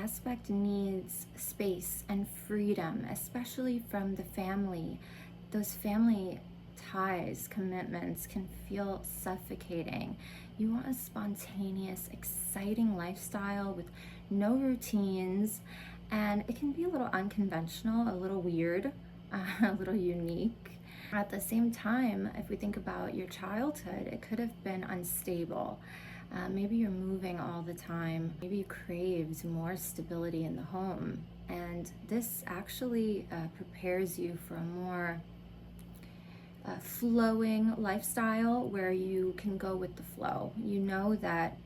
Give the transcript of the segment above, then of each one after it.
aspect needs space and freedom, especially from the family. Those family ties, commitments can feel suffocating. You want a spontaneous, exciting lifestyle with no routines, and it can be a little unconventional, a little weird, a little unique. At the same time, if we think about your childhood, it could have been unstable. Maybe you're moving all the time. Maybe you craved more stability in the home. And this actually prepares you for a more flowing lifestyle where you can go with the flow. You know that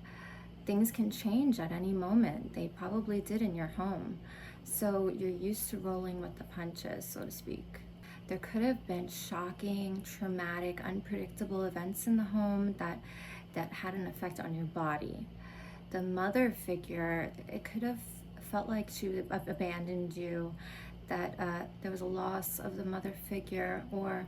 things can change at any moment. They probably did in your home. So you're used to rolling with the punches, so to speak. There could have been shocking, traumatic, unpredictable events in the home that had an effect on your body. The mother figure, it could have felt like she abandoned you, that there was a loss of the mother figure, or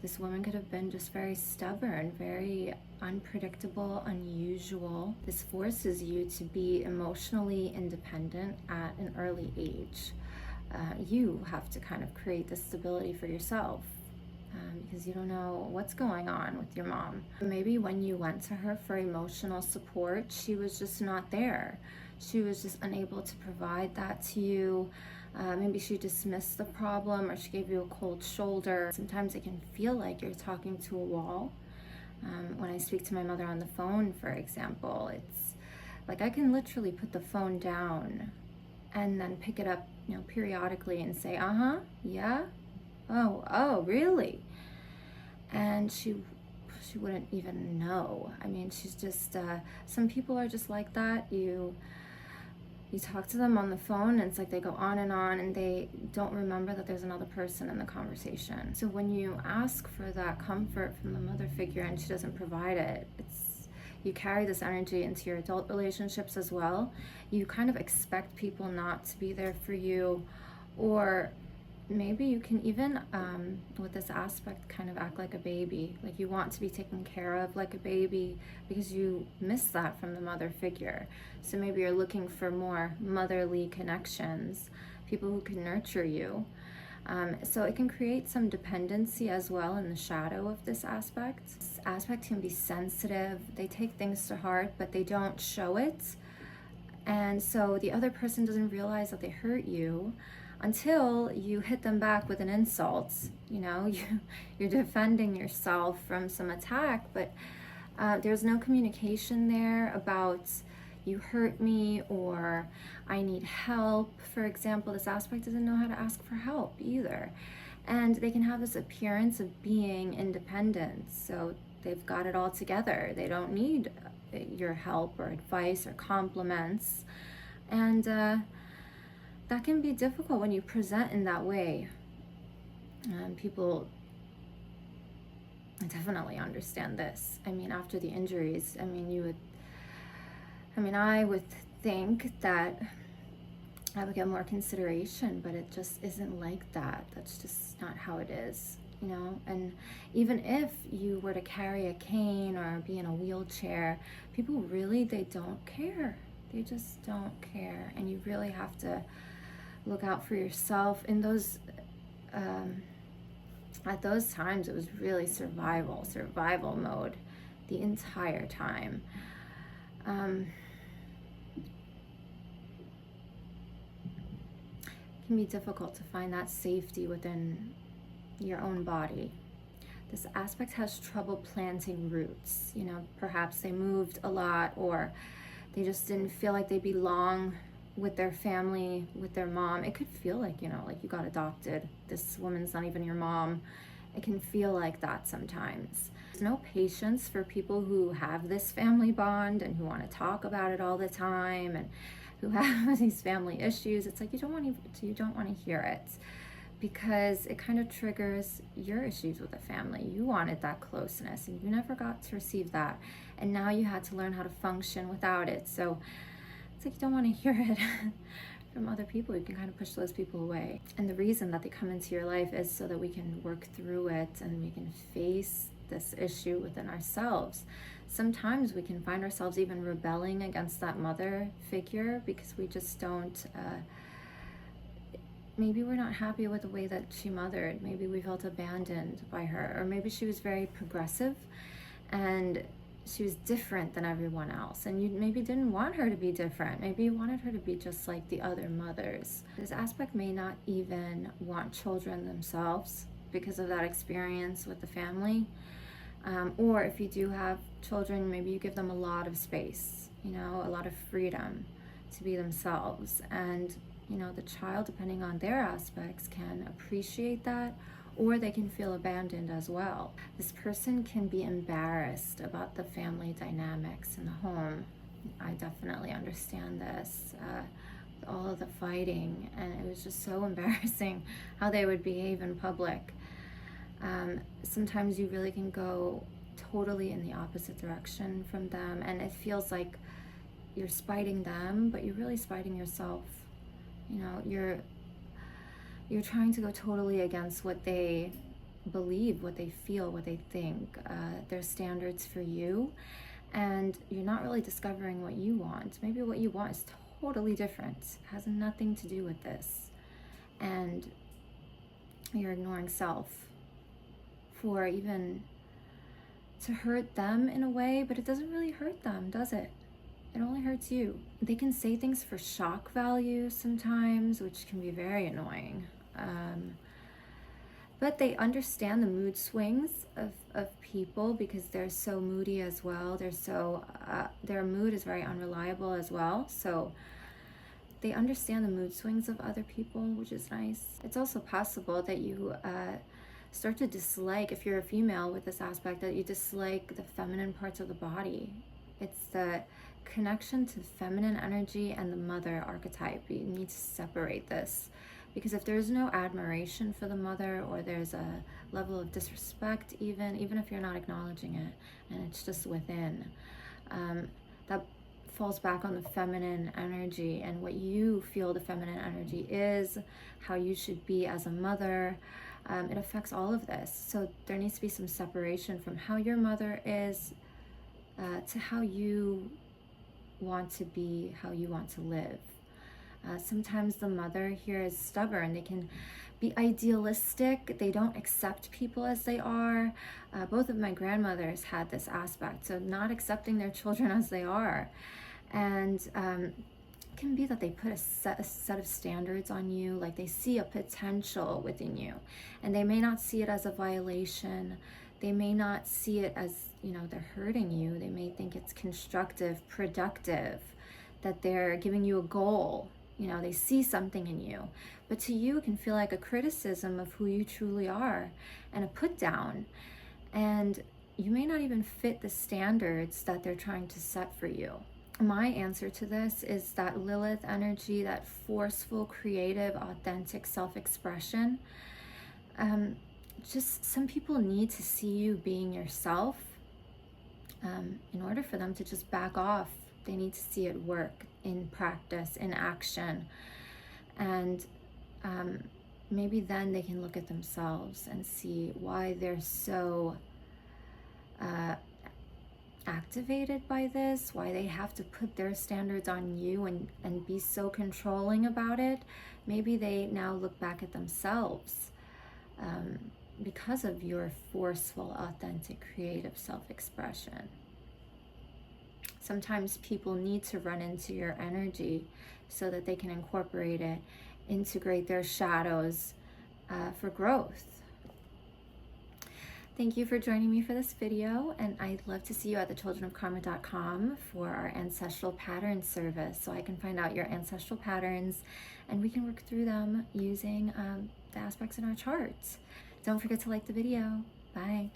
this woman could have been just very stubborn, very unpredictable, unusual. This forces you to be emotionally independent at an early age. You have to kind of create the stability for yourself because you don't know what's going on with your mom. Maybe when you went to her for emotional support, she was just not there. She was just unable to provide that to you. Maybe she dismissed the problem, or she gave you a cold shoulder. Sometimes it can feel like you're talking to a wall. When I speak to my mother on the phone, for example, it's like I can literally put the phone down and then pick it up, periodically and say, yeah, oh, really? And she wouldn't even know. I mean, she's just, some people are just like that. You talk to them on the phone and it's like they go on and they don't remember that there's another person in the conversation. So when you ask for that comfort from the mother figure and she doesn't provide it, you carry this energy into your adult relationships as well. You kind of expect people not to be there for you, or maybe you can even, with this aspect, kind of act like a baby. Like you want to be taken care of like a baby because you miss that from the mother figure. So maybe you're looking for more motherly connections, people who can nurture you. So it can create some dependency as well in the shadow of this aspect. This aspect can be sensitive. They take things to heart, but they don't show it. And so the other person doesn't realize that they hurt you until you hit them back with an insult. You're defending yourself from some attack, but there's no communication there about you hurt me or I need help. For example, this aspect doesn't know how to ask for help either. And they can have this appearance of being independent. So they've got it all together. They don't need your help or advice or compliments. And that can be difficult when you present in that way. People definitely understand this. I mean, after the injuries, I would think that I would get more consideration, but it just isn't like that. That's just not how it is, And even if you were to carry a cane or be in a wheelchair, people really, they don't care. They just don't care. And you really have to look out for yourself. In those, at those times, it was really survival mode the entire time. It can be difficult to find that safety within your own body. This aspect has trouble planting roots. Perhaps they moved a lot, or they just didn't feel like they belong with their family, with their mom. It could feel like, like you got adopted. This woman's not even your mom. It can feel like that sometimes. There's no patience for people who have this family bond and who want to talk about it all the time and who have these family issues. It's like you don't want to hear it because it kind of triggers your issues with the family. You wanted that closeness and you never got to receive that. And now you had to learn how to function without it. So it's like you don't want to hear it from other people. You can kind of push those people away. And the reason that they come into your life is so that we can work through it and we can face this issue within ourselves. sometimes we can find ourselves even rebelling against that mother figure because we just don't, maybe we're not happy with the way that she mothered. Maybe we felt abandoned by her, or maybe she was very progressive and she was different than everyone else, and you maybe didn't want her to be different. Maybe you wanted her to be just like the other mothers. This aspect may not even want children themselves because of that experience with the family. Or if you do have children, maybe you give them a lot of space, you know, a lot of freedom to be themselves. And, you know, the child, depending on their aspects, can appreciate that, or they can feel abandoned as well. This person can be embarrassed about the family dynamics in the home. I definitely understand this. All of the fighting, and it was just so embarrassing how they would behave in public. Sometimes you really can go totally in the opposite direction from them, and it feels like you're spiting them, but you're really spiting yourself. You know, you're trying to go totally against what they believe, what they feel, what they think, their standards for you, and you're not really discovering what you want. Maybe what you want is totally different, it has nothing to do with this, and you're ignoring self for even to hurt them in a way, but it doesn't really hurt them, does it? It only hurts you. They can say things for shock value sometimes, which can be very annoying. But they understand the mood swings of people because they're so moody as well. They're so, their mood is very unreliable as well. So they understand the mood swings of other people, which is nice. It's also possible that you start to dislike, if you're a female with this aspect, that you dislike the feminine parts of the body. It's the connection to feminine energy and the mother archetype. You need to separate this, because if there's no admiration for the mother, or there's a level of disrespect, even if you're not acknowledging it and it's just within, that falls back on the feminine energy and what you feel the feminine energy is, how you should be as a mother. It affects all of this. So there needs to be some separation from how your mother is to how you want to be, how you want to live. Sometimes the mother here is stubborn. They can be idealistic. They don't accept people as they are. Both of my grandmothers had this aspect, so not accepting their children as they are. And it can be that they put a set of standards on you, like they see a potential within you, and they may not see it as a violation. They may not see it as, you know, they're hurting you. They may think it's constructive, productive, that they're giving you a goal. You know, they see something in you, but to you it can feel like a criticism of who you truly are and a put down, and you may not even fit the standards that they're trying to set for you. My answer to this is that Lilith energy, that forceful, creative, authentic self-expression. Just some people need to see you being yourself. In order for them to just back off, they need to see it work in practice, in action. And maybe then they can look at themselves and see why they're so activated by this, why they have to put their standards on you and be so controlling about it. Maybe they now look back at themselves because of your forceful, authentic, creative self-expression. Sometimes people need to run into your energy so that they can incorporate it, integrate their shadows for growth. Thank you for joining me for this video, and I'd love to see you at thechildrenofkarma.com for our ancestral pattern service, so I can find out your ancestral patterns and we can work through them using the aspects in our charts. Don't forget to like the video. Bye.